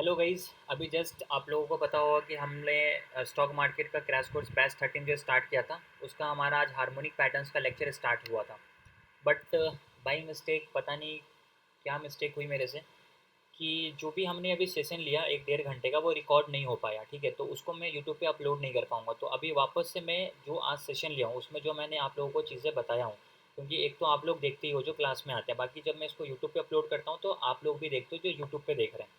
Hello guys. अभी just आप लोगों को पता होगा कि हमने स्टॉक मार्केट का क्रैश कोर्स बैच 13 जो स्टार्ट किया था, उसका हमारा आज हार्मोनिक पैटर्न्स का लेक्चर स्टार्ट हुआ था। बट बाई मिस्टेक पता नहीं क्या मिस्टेक हुई मेरे से कि जो भी हमने अभी सेशन लिया 1 डेढ़ घंटे का, वो रिकॉर्ड नहीं हो पाया। ठीक है, तो उसको मैं यूट्यूब पे अपलोड नहीं कर पाऊँगा। तो अभी वापस से मैं जो आज सेशन लिया हूँ उसमें जो मैंने आप लोगों को चीज़ें बताया हूँ, क्योंकि एक तो आप लोग देखते ही हो जो क्लास में आते हैं, बाकी जब मैं इसको यूट्यूब पे अपलोड करता हूँ तो आप लोग भी देखते हो जो यूट्यूब पे देख रहे हैं।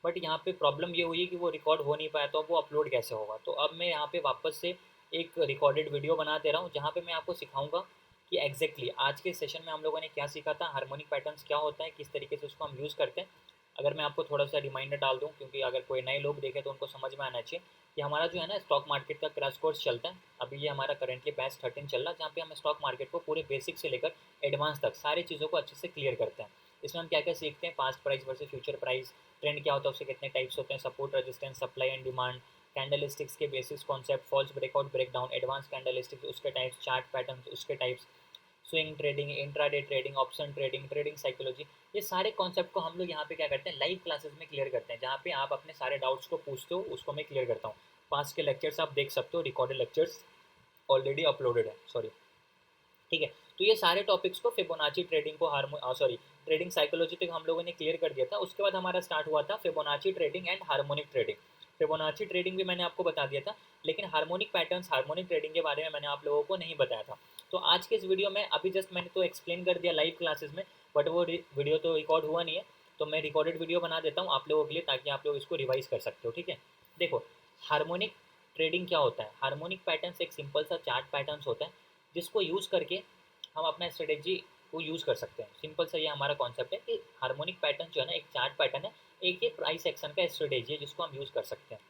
बट यहाँ पे प्रॉब्लम ये हुई कि वो रिकॉर्ड हो नहीं पाया, तो अब वो अपलोड कैसे होगा। तो अब मैं यहाँ पे वापस से एक रिकॉर्डेड वीडियो बना दे रहा हूँ, जहाँ पे मैं आपको सिखाऊंगा कि एग्जैक्टली आज के सेशन में हम लोगों ने क्या सीखा था, हार्मोनिक पैटर्न्स क्या होता है, किस तरीके से उसको हम यूज़ करते हैं। अगर मैं आपको थोड़ा सा रिमाइंडर डाल दूँ, क्योंकि अगर कोई नए लोग देखें तो उनको समझ में आना चाहिए कि हमारा जो है ना स्टॉक मार्केट का क्रैश कोर्स चलता है। अभी ये हमारा करेंटली बैच 13 चल रहा है, जहाँ पे हम स्टॉक मार्केट को पूरे बेसिक से लेकर एडवांस तक सारी चीज़ों को अच्छे से क्लियर करते हैं। इसमें हम क्या क्या सीखते हैं, past price versus future price, trend क्या होता है, उसके कितने टाइप्स होते हैं, support resistance, supply and demand, candlesticks के basics concept, false breakout breakdown, advance candlesticks उसके टाइप्स, चार्ट पैटर्न उसके types, swing trading, intraday trading, option trading, trading psychology. ये सारे कॉन्सेप्ट को हम लोग यहाँ पे क्या करते हैं, लाइव क्लासेस में क्लियर करते हैं, जहाँ पे आप अपने सारे डाउट्स को पूछते हो, उसको मैं क्लियर करता हूँ। पास्ट के लेक्चर्स आप देख सकते हो, रिकॉर्डेड लेक्चर्स ऑलरेडी अपलोडेड है, सॉरी। ठीक है, तो ये सारे टॉपिक्स को फिबोनाची ट्रेडिंग को सॉरी ट्रेडिंग साइकोलॉजी तक हम लोगों ने क्लियर कर दिया था। उसके बाद हमारा स्टार्ट हुआ था Fibonacci trading and harmonic trading. Fibonacci trading भी मैंने आपको बता दिया था, लेकिन हार्मोनिक पैटर्न्स, हार्मोनिक ट्रेडिंग के बारे में मैंने आप लोगों को नहीं बताया था। तो आज के इस वीडियो में अभी जस्ट मैंने तो एक्सप्लेन कर दिया लाइव क्लासेस में, बट वो वीडियो तो रिकॉर्ड हुआ नहीं है। तो मैं रिकॉर्डेड वीडियो बना देता हूँ आप लोगों के लिए, ताकि आप लोग इसको रिवाइज कर सकते हो। ठीक है, देखो हार्मोनिक ट्रेडिंग क्या होता है। हार्मोनिक पैटर्न्स एक सिंपल सा चार्ट पैटर्न्स होता है, जिसको यूज़ करके हम अपना स्ट्रेटेजी को यूज़ कर सकते हैं। सिंपल सा ये हमारा कॉन्सेप्ट है कि हार्मोनिक पैटर्न जो है ना, एक चार्ट पैटर्न है, एक ये प्राइस एक्शन का स्ट्रेटेजी है जिसको हम यूज़ कर सकते हैं।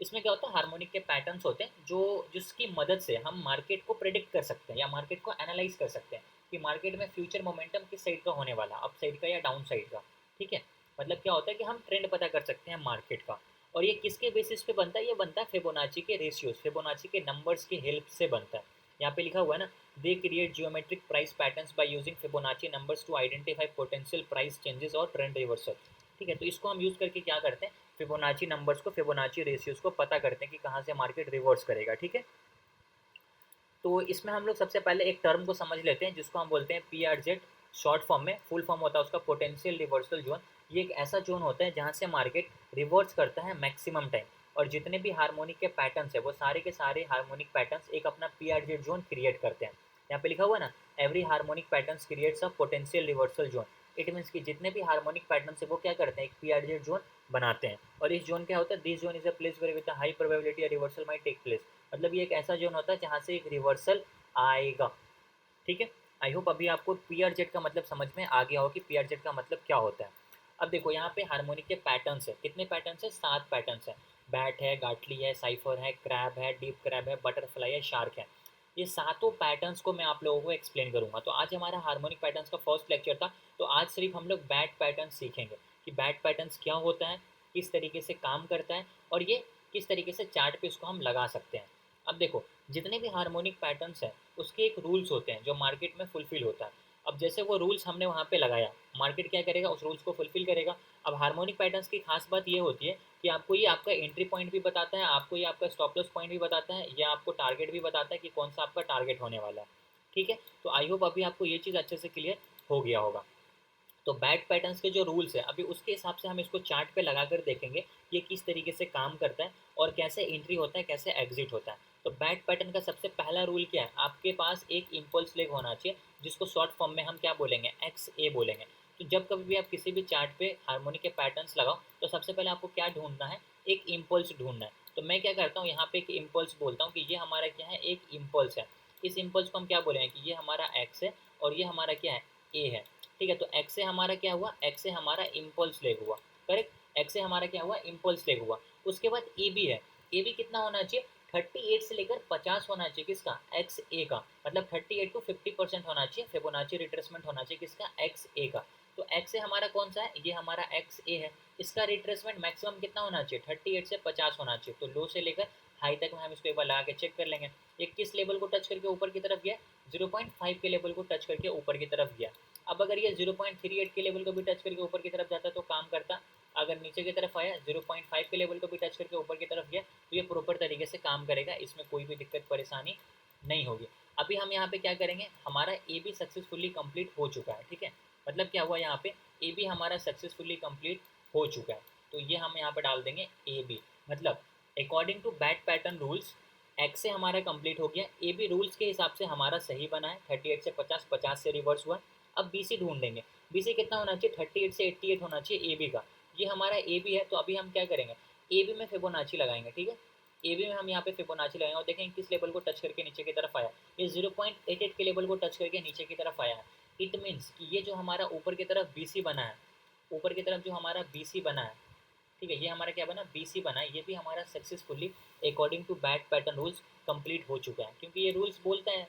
इसमें क्या होता है, हार्मोनिक के पैटर्न्स होते हैं जो जिसकी मदद से हम मार्केट को प्रेडिक्ट कर सकते हैं या मार्केट को एनालाइज कर सकते हैं कि मार्केट में फ्यूचर मोमेंटम किस साइड का होने वाला, अप साइड का या डाउन साइड का। ठीक है, मतलब क्या होता है कि हम ट्रेंड पता कर सकते हैं मार्केट का। और ये किसके बेसिस पे बनता है, ये बनता है फिबोनाची के रेशियोज, फिबोनाची के नंबर्स की हेल्प से बनता है। यहाँ पे लिखा हुआ है ना, they create geometric price patterns by using Fibonacci numbers to identify potential price changes और ट्रेंड रिवर्सल। ठीक है, तो इसको हम यूज़ करके क्या करते हैं, फिबोनाची नंबर्स को, फिबोनाची रेशियोज को पता करते हैं कि कहाँ से मार्केट रिवर्स करेगा। ठीक है, तो इसमें हम लोग सबसे पहले एक टर्म को समझ लेते हैं जिसको हम बोलते हैं P R Z. Short form में फुल फॉर्म होता है उसका पोटेंशियल रिवर्सल जोन। ये एक ऐसा जोन होता है जहाँ से मार्केट रिवर्स करता है मैक्सिमम टाइम। और जितने भी हार्मोनिक के पैटर्न्स है, वो सारे के सारे हार्मोनिक पैटर्न्स एक अपना P R Z zone create करते हैं। यहाँ पे लिखा हुआ है ना, every harmonic patterns creates a potential reversal zone. It means कि जितने भी हार्मोनिक पैटर्न्स है वो क्या करते हैं, एक पी आर जेड जोन बनाते हैं। और इस जोन क्या होता है, this zone is a place where with a high probability reversal might take place. मतलब ये एक ऐसा जोन होता है जहाँ से एक रिवर्सल आएगा। ठीक है, आई होप अभी आपको पी आर जेड का मतलब समझ में आ गया हो कि पी आर जेड का मतलब क्या होता है। अब देखो यहाँ पे हार्मोनिक के पैटर्न्स है, कितने पैटर्न्स है, 7 पैटर्न्स है। बैट है, गाटली है, साइफर है, क्रैब है, डीप क्रैब है, बटरफ्लाई है, शार्क है। ये सातों पैटर्न्स को मैं आप लोगों को एक्सप्लेन करूंगा। तो आज हमारा हार्मोनिक पैटर्न्स का फर्स्ट लेक्चर था, तो आज सिर्फ हम लोग बैट पैटर्न सीखेंगे कि बैट पैटर्न्स क्या होता है, किस तरीके से काम करता है, और ये किस तरीके से चार्ट पे इसको हम लगा सकते हैं। अब देखो, जितने भी हार्मोनिक पैटर्न्स हैं उसके एक रूल्स होते हैं जो मार्केट में फुलफिल होता है। अब जैसे वो रूल्स हमने वहाँ पे लगाया, मार्केट क्या करेगा, उस रूल्स को फुलफिल करेगा। अब हार्मोनिक पैटर्न्स की खास बात ये होती है कि आपको ये आपका एंट्री पॉइंट भी बताता है, आपको ये आपका स्टॉप लॉस पॉइंट भी बताता है, या आपको टारगेट भी बताता है कि कौन सा आपका टारगेट होने वाला है। ठीक है, तो आई होप अभी आपको ये चीज़ अच्छे से क्लियर हो गया होगा। तो बैट पैटर्न्स के जो रूल्स है, अभी उसके हिसाब से हम इसको चार्ट पे लगाकर देखेंगे ये किस तरीके से काम करता है और कैसे एंट्री होता है, कैसे एग्जिट होता है। तो बैट पैटर्न का सबसे पहला रूल क्या है, आपके पास एक इम्पल्स लेग होना चाहिए, जिसको शॉर्ट फॉर्म में हम क्या बोलेंगे, एक्स ए बोलेंगे। तो जब कभी भी आप किसी भी चार्ट पे हार्मोनिक के पैटर्न्स लगाओ, तो सबसे पहले आपको क्या ढूंढना है, एक इम्पल्स ढूंढना है। तो मैं क्या करता हूँ, यहाँ पे एक इम्पल्स बोलता हूँ कि ये हमारा क्या है, एक इम्पल्स है। इस इम्पल्स को हम क्या बोलेंगे कि ये हमारा एक्स है और ये हमारा क्या है, ए है। ठीक है, तो एक्स से हमारा क्या हुआ, एक्स से हमारा इम्पल्स लेग हुआ, करेक्ट। एक्स से हमारा क्या हुआ, इम्पल्स लेग हुआ। उसके बाद ए बी है, ए बी कितना होना चाहिए, 38 से लेकर 50 होना चाहिए, किसका, एक्स ए का। मतलब 38 टू 50% होना चाहिए, फिबोनाची रिट्रेसमेंट होना चाहिए, किसका, एक्स ए का। तो एक्स से हमारा कौन सा है, ये हमारा एक्स ए है। इसका रिट्रेसमेंट मैक्सिमम कितना होना चाहिए, 38 से 50 होना चाहिए। तो लो से लेकर हाई तक में हम इसको एक बार लगा के चेक कर लेंगे। ये किस लेवल को टच करके ऊपर की तरफ गया, 0.5 के लेवल को टच करके ऊपर की तरफ गया। अब अगर ये 0.38 के लेवल को भी टच करके ऊपर की तरफ जाता तो काम करता, अगर नीचे की तरफ आया 0.5 के लेवल को भी टच करके ऊपर की तरफ गया तो ये प्रॉपर तरीके से काम करेगा, इसमें कोई भी दिक्कत परेशानी नहीं होगी। अभी हम यहाँ पे क्या करेंगे, हमारा ए बी सक्सेसफुली कंप्लीट हो चुका है, ठीक है। मतलब क्या हुआ यहाँ पे, ए बी हमारा सक्सेसफुली कंप्लीट हो चुका है, तो ये हम यहाँ पे डाल देंगे ए बी। मतलब according to bat pattern rules X से हमारा कंप्लीट हो गया, ए बी रूल्स के हिसाब से हमारा सही बना है, 38 से 50, 50 से रिवर्स हुआ। अब बी सी ढूंढेंगे, बी सी कितना होना चाहिए, 38 से 88 होना चाहिए ए बी का। ये हमारा ए बी है, तो अभी हम क्या करेंगे, ए बी में फिबोनाची लगाएंगे, ठीक है। ए बी में हम यहाँ पे फिबोनाची लगाएंगे और देखेंगे किस लेवल को टच करके नीचे की तरफ आया, ये 0.88 के लेवल को टच करके नीचे की तरफ आया है। इट मीन्स कि ये जो हमारा ऊपर की तरफ बी सी बना है, ऊपर की तरफ जो हमारा बी सी बना है, ठीक है, ये हमारा क्या बना, बी सी बना है, ये भी हमारा successfully according to bat pattern rules complete हो चुका है, क्योंकि ये रूल्स बोलते हैं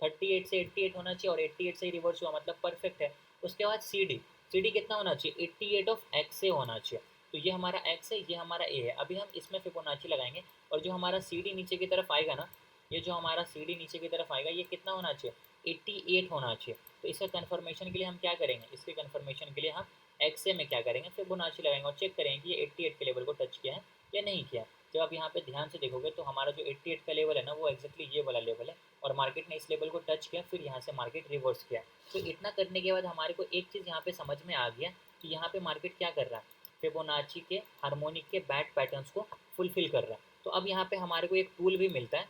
38 से 88 होना चाहिए और 88 से ही रिवर्स हुआ, मतलब परफेक्ट है। उसके बाद सी डी, सी डी कितना होना चाहिए, 88 ऑफ एक्स से होना चाहिए, तो ये हमारा एक्स है, ये हमारा ए है। अभी हम इसमें फिबोनाची लगाएंगे और जो हमारा सी डी नीचे की तरफ आएगा ना, ये जो हमारा सी डी नीचे की तरफ आएगा ये कितना होना चाहिए, 88 होना चाहिए। तो इसका कन्फर्मेशन के लिए हम क्या करेंगे, इसके कन्फर्मेशन के लिए हम एक्स ए में क्या करेंगे, फिबोनाची लगाएंगे और चेक करेंगे कि ये 88 के लेवल को टच किया है या नहीं किया। जब आप यहाँ पे ध्यान से देखोगे तो हमारा जो 88 का लेवल है ना, वो एक्जैक्टली ये वाला लेवल है और मार्केट ने इस लेवल को टच किया, फिर यहाँ से मार्केट रिवर्स किया। तो इतना करने के बाद हमारे को एक चीज़ यहाँ पे समझ में आ गया कि यहाँ पे मार्केट क्या कर रहा है, फिबोनाची के हार्मोनिक के बैट पैटर्न्स को फुलफिल कर रहा है। तो अब यहाँ पे हमारे को एक टूल भी मिलता है,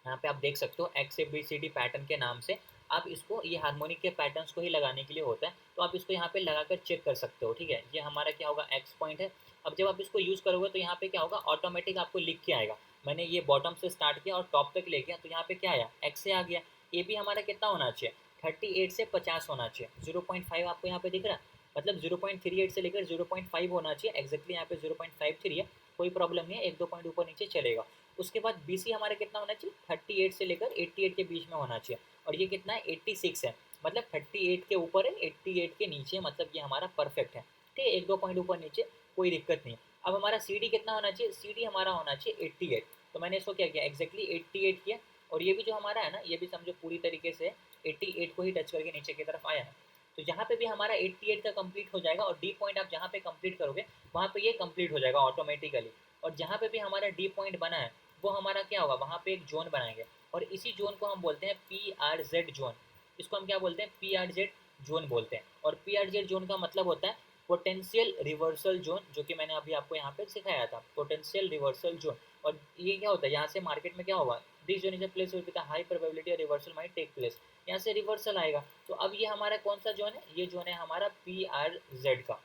यहाँ पे आप देख सकते हो X A B C D pattern के नाम से। आप इसको, ये हार्मोनिक के पैटर्न्स को ही लगाने के लिए होता है, तो आप इसको यहाँ पे लगाकर चेक कर सकते हो, ठीक है। ये हमारा क्या होगा, एक्स पॉइंट है। अब जब आप इसको यूज़ करोगे तो यहाँ पे क्या होगा, ऑटोमेटिक आपको लिख के आएगा। मैंने ये बॉटम से स्टार्ट किया और टॉप तक ले गया, तो यहाँ पे क्या आया, एक्स से आ गया। ए भी हमारा कितना होना चाहिए, 38 से 50 होना चाहिए, 0.5 आपको यहाँ पे दिख रहा है, मतलब 0.38 से लेकर 0.5 होना चाहिए, एक्जैक्टली यहाँ पे 0.53 है, कोई प्रॉब्लम नहीं है, एक दो पॉइंट ऊपर नीचे चलेगा। उसके बाद बी सी हमारा कितना होना चाहिए, 38 से लेकर 88 के बीच में होना चाहिए, और ये कितना है, 86 है, मतलब 38 के ऊपर है 88 के नीचे, मतलब ये हमारा परफेक्ट है, ठीक है, एक दो पॉइंट ऊपर नीचे कोई दिक्कत नहीं। अब हमारा सी डी कितना होना चाहिए, सी डी हमारा होना चाहिए 88, तो मैंने इसको क्या किया, एक्जैक्टली 88 किया, और ये भी जो हमारा है ना, ये भी समझो पूरी तरीके से 88 को ही टच करके नीचे की तरफ आया है। तो यहाँ पे भी हमारा 88 का कंप्लीट हो जाएगा, और डी पॉइंट आप जहाँ पे कंप्लीट करोगे वहाँ पे ये कंप्लीट हो जाएगा ऑटोमेटिकली। और जहाँ पे भी हमारा डी पॉइंट बना है वो हमारा क्या होगा, वहाँ पे एक जोन बनाएंगे, और इसी जोन को हम बोलते हैं PRZ जोन। इसको हम क्या बोलते हैं, PRZ जोन बोलते हैं। और PRZ जोन का मतलब होता है पोटेंशियल रिवर्सल जोन, जो कि मैंने अभी आपको यहाँ पे सिखाया था, पोटेंशियल रिवर्सल जोन। और ये क्या होता है, यहाँ से मार्केट में क्या होगा, this zone is a place with high probability reversal might take place, यहाँ से रिवर्सल आएगा। तो अब ये हमारा कौन सा जोन है, ये जोन है हमारा PRZ का,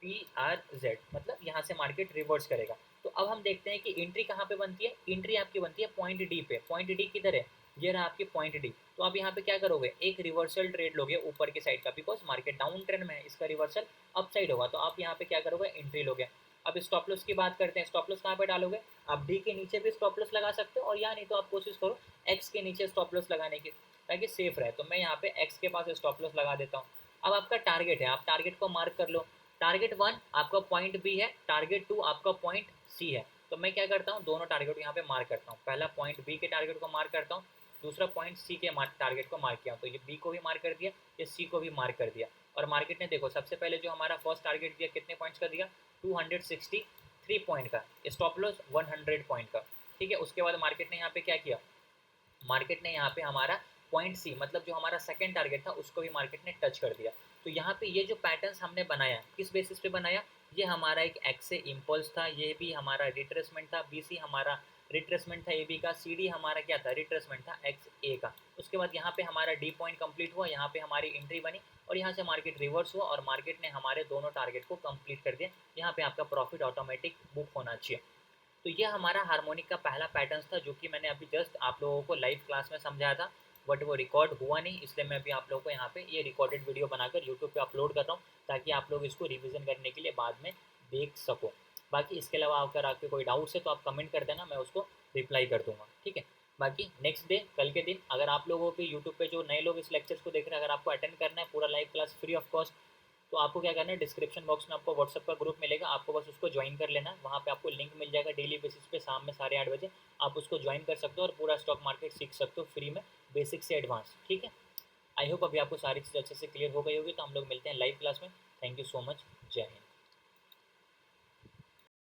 PRZ मतलब यहाँ से मार्केट रिवर्स करेगा। तो अब हम देखते हैं कि एंट्री कहाँ पे बनती है, एंट्री आपकी बनती है पॉइंट डी पे। पॉइंट डी किधर है, ये रहा आपकी पॉइंट डी। तो आप यहाँ पे क्या करोगे, एक रिवर्सल ट्रेड लोगे ऊपर की साइड का, बिकॉज मार्केट डाउन ट्रेंड में है, इसका रिवर्सल अप साइड होगा, तो आप यहाँ पे क्या करोगे, एंट्री लोगे। अब स्टॉप लॉस की बात करते हैं, स्टॉप लॉस कहाँ पे डालोगे, आप डी के नीचे भी स्टॉप लॉस लगा सकते हो, और या नहीं तो आप कोशिश करो एक्स के नीचे स्टॉप लॉस लगाने की, ताकि सेफ रहे। तो मैं यहाँ पे एक्स के पास स्टॉप लॉस लगा देता हूँ। अब आपका टारगेट है, आप टारगेट को मार्क कर लो, टारगेट 1 आपका पॉइंट बी है, टारगेट 2 आपका पॉइंट सी है। तो मैं क्या करता हूँ, दोनों टारगेट यहाँ पे मार्क करता हूँ, पहला पॉइंट बी के टारगेट को मार्क करता हूँ, दूसरा पॉइंट सी के टारगेट को मार्क किया। तो ये बी को भी मार्क कर दिया, ये सी को भी मार्क कर दिया। और मार्केट ने देखो सबसे पहले जो हमारा फर्स्ट टारगेट दिया कितने पॉइंट्स का दिया, 263 पॉइंट का, स्टॉप लॉस 100 पॉइंट का, ठीक है। उसके बाद मार्केट ने यहाँ पे क्या किया, मार्केट ने यहाँ पे हमारा पॉइंट सी मतलब जो हमारा सेकंड टारगेट था उसको भी मार्केट ने टच कर दिया। तो यहाँ पे ये जो पैटर्न्स हमने बनाया किस बेसिस पे बनाया, ये हमारा एक एक्स से इम्पल्स था, ये भी हमारा रिट्रेसमेंट था, बी सी हमारा रिट्रेसमेंट था ए बी का, सी डी हमारा क्या था, रिट्रेसमेंट था एक्स ए का। उसके बाद यहाँ पे हमारा डी पॉइंट कंप्लीट हुआ, यहाँ पे हमारी एंट्री बनी, और यहाँ से मार्केट रिवर्स हुआ और मार्केट ने हमारे दोनों टारगेट को कंप्लीट कर दिया। यहाँ पे आपका प्रॉफिट ऑटोमेटिक बुक होना चाहिए। तो ये हमारा हार्मोनिक का पहला पैटर्न था, जो कि मैंने अभी जस्ट आप लोगों को लाइव क्लास में समझाया था, बट वो रिकॉर्ड हुआ नहीं, इसलिए मैं अभी आप लोगों को यहाँ पे ये रिकॉर्डेड वीडियो बनाकर यूट्यूब पे अपलोड कर रहा हूँ, ताकि आप लोग इसको रिवीजन करने के लिए बाद में देख सको। बाकी इसके अलावा अगर आपके कोई डाउट्स है तो आप कमेंट कर देना, मैं उसको रिप्लाई कर दूँगा, ठीक है। बाकी नेक्स्ट डे कल के दिन अगर आप लोगों के यूट्यूब पे जो नए लोग इस लेक्चर्स को देख रहे हैं, अगर आपको अटेंड करना है पूरा live class free of cost, तो आपको क्या करना है, डिस्क्रिप्शन बॉक्स में आपको व्हाट्सअप का ग्रुप मिलेगा, आपको बस उसको ज्वाइन कर लेना है। वहाँ पे आपको लिंक मिल जाएगा, डेली बेसिस पे शाम में 8:30 बजे आप उसको ज्वाइन कर सकते हो और पूरा स्टॉक मार्केट सीख सकते हो फ्री में, बेसिक से एडवांस, ठीक है। आई होप अभी आपको सारी चीज़ अच्छे से क्लियर हो गई होगी। तो हम लोग मिलते हैं लाइव क्लास में। Thank you so much. जय हिंद।